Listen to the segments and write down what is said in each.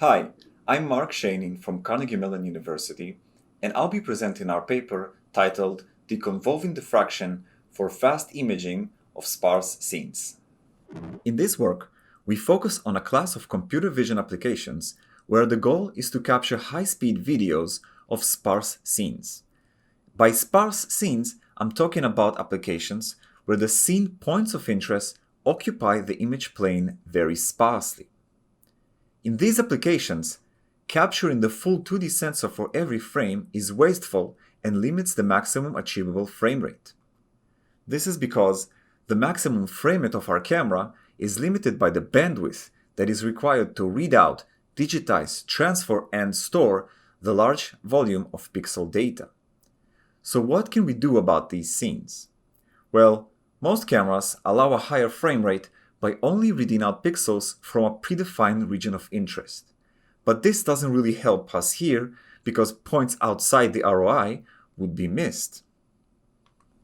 Hi, I'm Mark Sheinin from Carnegie Mellon University, and I'll be presenting our paper titled Deconvolving Diffraction for Fast Imaging of Sparse Scenes. In this work, we focus on a class of computer vision applications where the goal is to capture high-speed videos of sparse scenes. By sparse scenes, I'm talking about applications where the scene points of interest occupy the image plane very sparsely. In these applications, capturing the full 2D sensor for every frame is wasteful and limits the maximum achievable frame rate. This is because the maximum frame rate of our camera is limited by the bandwidth that is required to read out, digitize, transfer, and store the large volume of pixel data. So what can we do about these scenes? Well, most cameras allow a higher frame rate by only reading out pixels from a predefined region of interest. But this doesn't really help us here because points outside the ROI would be missed.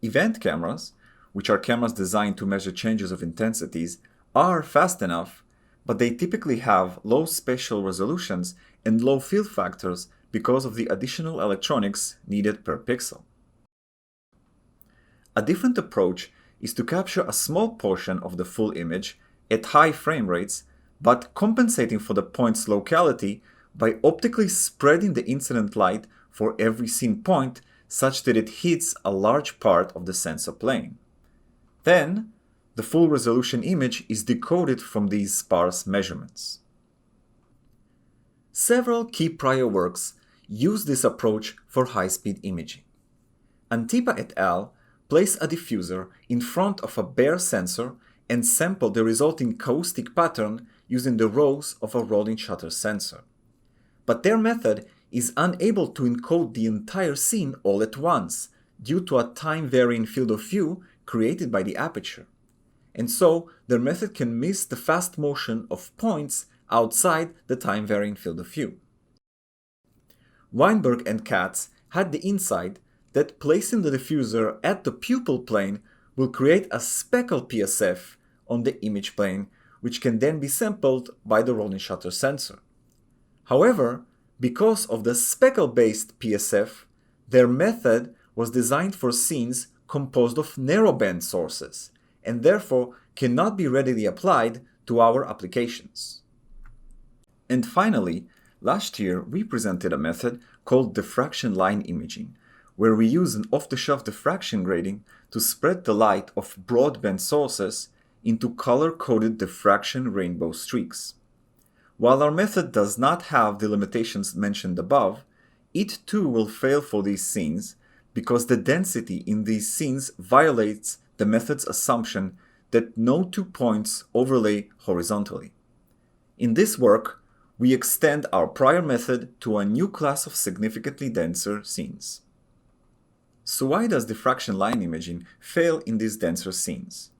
Event cameras, which are cameras designed to measure changes of intensities, are fast enough, but they typically have low spatial resolutions and low field factors because of the additional electronics needed per pixel. A different approach is to capture a small portion of the full image at high frame rates, but compensating for the point's locality by optically spreading the incident light for every scene point such that it hits a large part of the sensor plane. Then, the full resolution image is decoded from these sparse measurements. Several key prior works use this approach for high-speed imaging. Antipa et al. Place a diffuser in front of a bare sensor and sample the resulting acoustic pattern using the rows of a rolling shutter sensor. But their method is unable to encode the entire scene all at once due to a time-varying field of view created by the aperture. And so, their method can miss the fast motion of points outside the time-varying field of view. Weinberg and Katz had the insight that placing the diffuser at the pupil plane will create a speckle PSF on the image plane, which can then be sampled by the rolling shutter sensor. However, because of the speckle-based PSF, their method was designed for scenes composed of narrowband sources, and therefore cannot be readily applied to our applications. And finally, last year we presented a method called Diffraction Line Imaging, where we use an off-the-shelf diffraction grating to spread the light of broadband sources into color-coded diffraction rainbow streaks. While our method does not have the limitations mentioned above, it too will fail for these scenes because the density in these scenes violates the method's assumption that no two points overlay horizontally. In this work, we extend our prior method to a new class of significantly denser scenes. So why does diffraction line imaging fail in these denser scenes?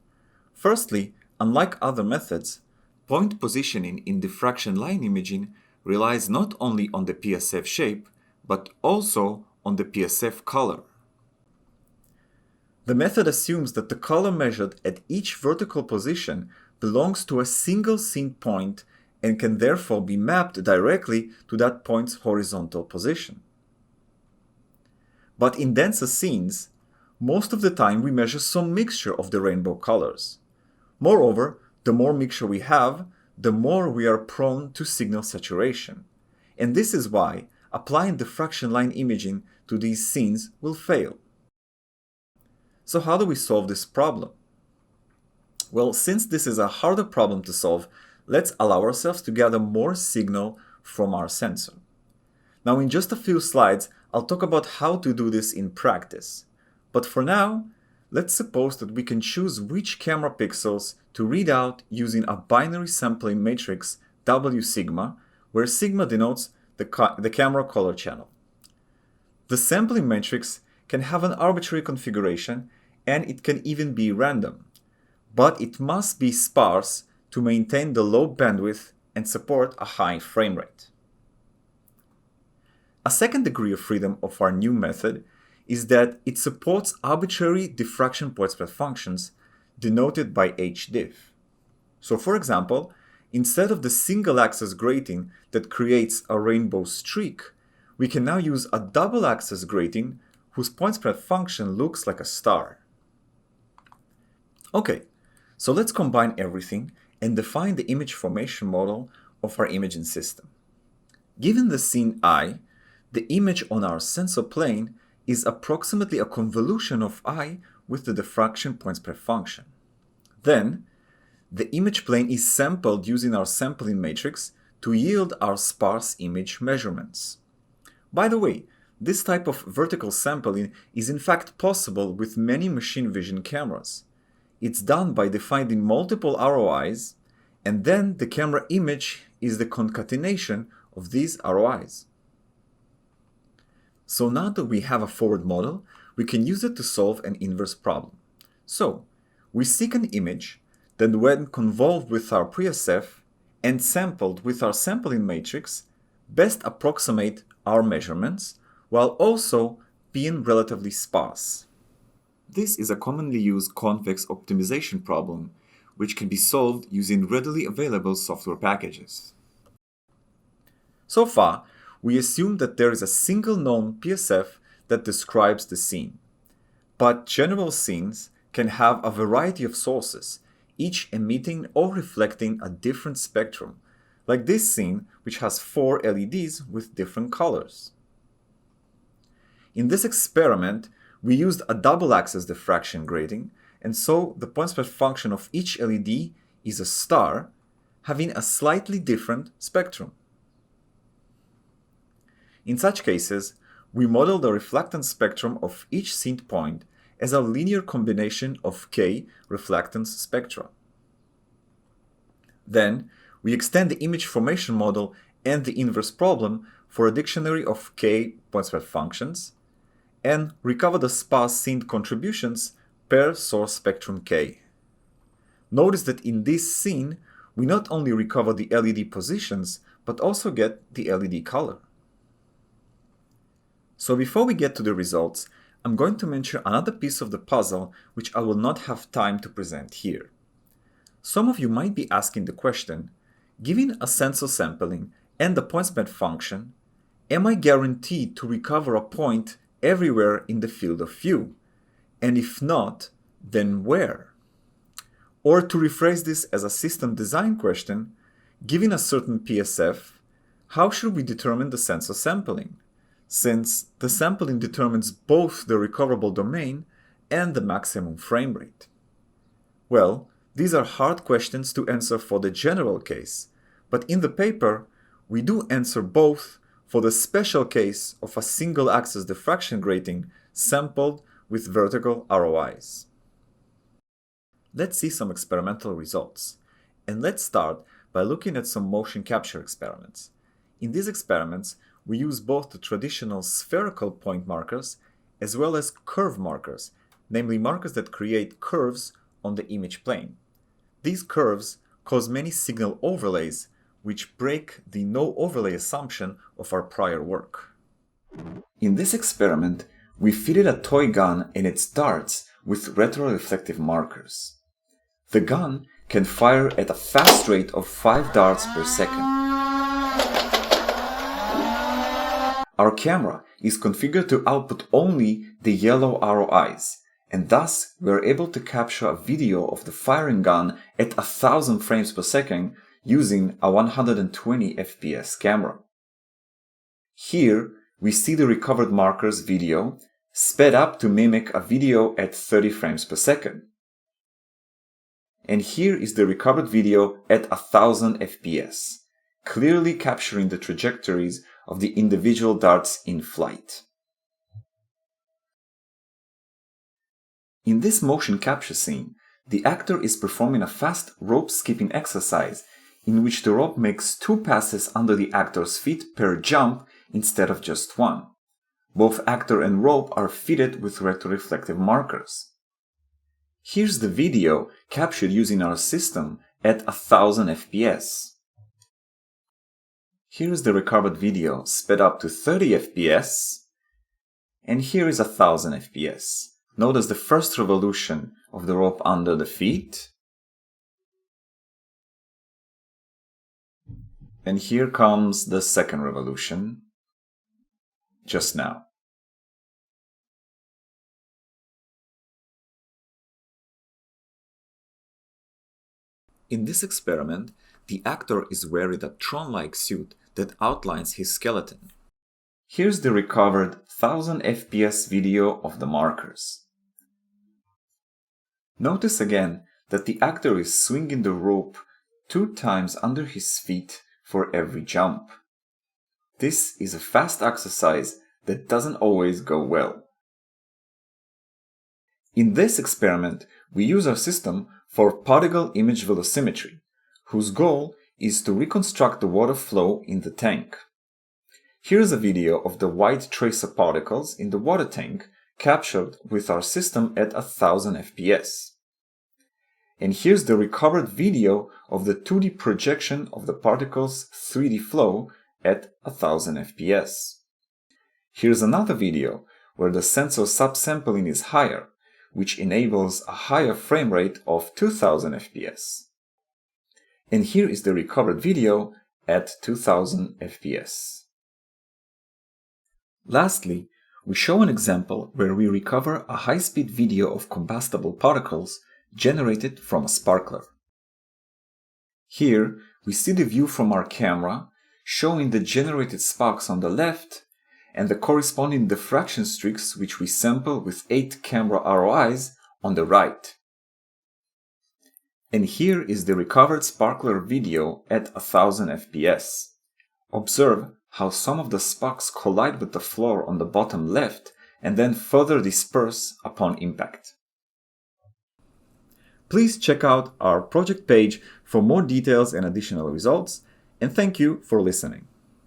Firstly, unlike other methods, point positioning in diffraction line imaging relies not only on the PSF shape, but also on the PSF color. The method assumes that the color measured at each vertical position belongs to a single scene point and can therefore be mapped directly to that point's horizontal position. But in denser scenes, most of the time we measure some mixture of the rainbow colors. Moreover, the more mixture we have, the more we are prone to signal saturation. And this is why applying diffraction line imaging to these scenes will fail. So how do we solve this problem? Well, since this is a harder problem to solve, let's allow ourselves to gather more signal from our sensor. Now, in just a few slides, I'll talk about how to do this in practice. But for now, let's suppose that we can choose which camera pixels to read out using a binary sampling matrix W sigma, where sigma denotes the camera color channel. The sampling matrix can have an arbitrary configuration, and it can even be random. But it must be sparse to maintain the low bandwidth and support a high frame rate. A second degree of freedom of our new method is that it supports arbitrary diffraction point spread functions denoted by HDiff. So for example, Instead of the single-axis grating that creates a rainbow streak, we can now use a double-axis grating whose point spread function looks like a star. Okay, so let's combine everything and define the image formation model of our imaging system. Given the scene I, the image on our sensor plane is approximately a convolution of I with the diffraction point spread function. Then, the image plane is sampled using our sampling matrix to yield our sparse image measurements. By the way, this type of vertical sampling is in fact possible with many machine vision cameras. It's done by defining multiple ROIs, and then the camera image is the concatenation of these ROIs. So now that we have a forward model, we can use it to solve an inverse problem. So, we seek an image that when convolved with our PSF and sampled with our sampling matrix, best approximate our measurements while also being relatively sparse. This is a commonly used convex optimization problem which can be solved using readily available software packages. So far, we assume that there is a single known PSF that describes the scene. But general scenes can have a variety of sources, each emitting or reflecting a different spectrum, like this scene which has 4 LEDs with different colors. In this experiment, we used a double-axis diffraction grating, and so the point spread function of each LED is a star, having a slightly different spectrum. In such cases, we model the reflectance spectrum of each scene point as a linear combination of K reflectance spectra. Then, we extend the image formation model and the inverse problem for a dictionary of K point spread functions, and recover the sparse scene contributions per source spectrum K. Notice that in this scene, we not only recover the LED positions, but also get the LED color. So before we get to the results, I'm going to mention another piece of the puzzle which I will not have time to present here. Some of you might be asking the question, given a sensor sampling and the point spread function, am I guaranteed to recover a point everywhere in the field of view? And if not, then where? Or to rephrase this as a system design question, given a certain PSF, how should we determine the sensor sampling, since the sampling determines both the recoverable domain and the maximum frame rate? Well, these are hard questions to answer for the general case, but in the paper, we do answer both for the special case of a single-axis diffraction grating sampled with vertical ROIs. Let's see some experimental results, and let's start by looking at some motion capture experiments. In these experiments, we use both the traditional spherical point markers as well as curve markers, namely markers that create curves on the image plane. These curves cause many signal overlays which break the no overlay assumption of our prior work. In this experiment, we fitted a toy gun and its darts with retroreflective markers. The gun can fire at a fast rate of 5 darts per second. Our camera is configured to output only the yellow ROIs, and thus we are able to capture a video of the firing gun at 1000 frames per second using a 120 FPS camera. Here, we see the recovered markers video sped up to mimic a video at 30 frames per second. And here is the recovered video at 1000 FPS, clearly capturing the trajectories of the individual darts in flight. In this motion capture scene, the actor is performing a fast rope skipping exercise in which the rope makes 2 passes under the actor's feet per jump instead of just 1. Both actor and rope are fitted with retroreflective markers. Here's the video captured using our system at 1000 FPS. Here is the recovered video sped up to 30 FPS, and here is 1000 FPS. Notice the first revolution of the rope under the feet, And here comes the second revolution, just now. In this experiment, the actor is wearing a Tron-like suit that outlines his skeleton. Here's the recovered 1000 FPS video of the markers. Notice again that the actor is swinging the rope 2 times under his feet for every jump. This is a fast exercise that doesn't always go well. In this experiment, we use our system for particle image velocimetry, whose goal is to reconstruct the water flow in the tank. Here's a video of the white tracer particles in the water tank captured with our system at 1000 FPS. And here's the recovered video of the 2D projection of the particles' 3D flow at 1000 FPS. Here's another video where the sensor subsampling is higher, which enables a higher frame rate of 2000 FPS. And here is the recovered video at 2000 FPS. Lastly, we show an example where we recover a high-speed video of combustible particles generated from a sparkler. Here, we see the view from our camera showing the generated sparks on the left and the corresponding diffraction streaks which we sample with 8 camera ROIs on the right. And here is the recovered sparkler video at 1000 FPS. Observe how some of the sparks collide with the floor on the bottom left and then further disperse upon impact. Please check out our project page for more details and additional results, and thank you for listening.